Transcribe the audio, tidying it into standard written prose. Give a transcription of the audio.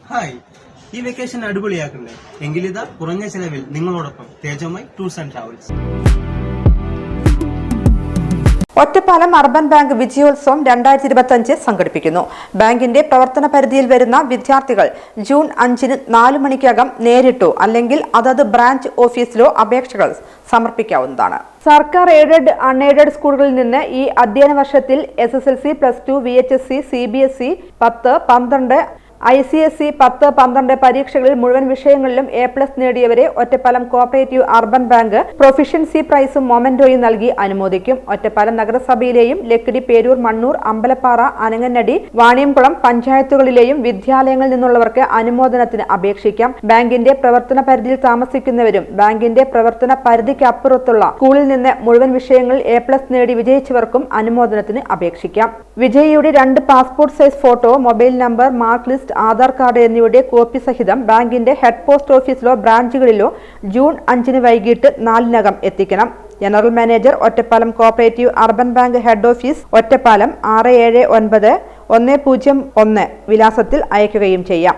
Hi, ഈ vacation അടിപൊളിയാക്കണ്ടേ? എങ്കിലിതാ കുറഞ്ഞ ചെലവിൽ നിങ്ങളോടൊപ്പം Tejomai tours and travels. Ottapalam urban bank വിജയോത്സവം 2025 സംഘടിപ്പിക്കുന്നു. ബാങ്കിന്റെ പ്രവർത്തന പരിധിയിൽ വരുന്ന വിദ്യാർത്ഥികൾ ജൂൺ 5-ന് 4 മണിക്കകം നേരിട്ടോ അല്ലെങ്കിൽ അതത് ബ്രാഞ്ച് ഓഫീസിലോ അപേക്ഷകൾ സമർപ്പിക്കാവുന്നതാണ്. സർക്കാർ എയ്ഡഡ്, അൺഎയ്ഡഡ് സ്കൂളുകളിൽ നിന്ന് ഈ അധ്യയന വർഷത്തിൽ SSLC, +2, VHSC, CBSE 10, 12, ICSE 10, 12 പരീക്ഷകളിൽ മുഴുവൻ വിഷയങ്ങളിലും A+ നേടിയവരെ Ottapalam cooperative urban bank proficiency പ്രൈസും മൊമെന്റോയും നൽകി അനുമോദിക്കും. ഒറ്റപ്പാലം നഗരസഭയിലെയും ലക്കിടി, പേരൂർ, മണ്ണൂർ, അമ്പലപ്പാറ, അനങ്ങനടി, വാണിയംകുളം പഞ്ചായത്തുകളിലെയും വിദ്യാലയങ്ങളിൽ നിന്നുള്ളവർക്ക് അനുമോദനത്തിന് അപേക്ഷിക്കാം. ബാങ്കിന്റെ പ്രവർത്തന പരിധിയിൽ താമസിക്കുന്നവരും ബാങ്കിന്റെ പ്രവർത്തന പരിധിക്കപ്പുറത്തുള്ള സ്കൂളിൽ നിന്ന് മുഴുവൻ വിഷയങ്ങളിൽ A+ നേടി വിജയിച്ചവർക്കും അനുമോദനത്തിന് അപേക്ഷിക്കാം. വിജയിയുടെ 2 passport size photo, mobile number, mark list, Aadhaar card എന്നിവയുടെ കോപ്പി സഹിതം ബാങ്കിന്റെ ഹെഡ് പോസ്റ്റ് ഓഫീസിലോ ബ്രാഞ്ചുകളിലോ ജൂൺ 5-ന് വൈകിട്ട് 4-നകം എത്തിക്കണം. General manager, Ottapalam cooperative urban bank head office, Ottapalam 679-101 വിലാസത്തിൽ അയക്കുകയും ചെയ്യാം.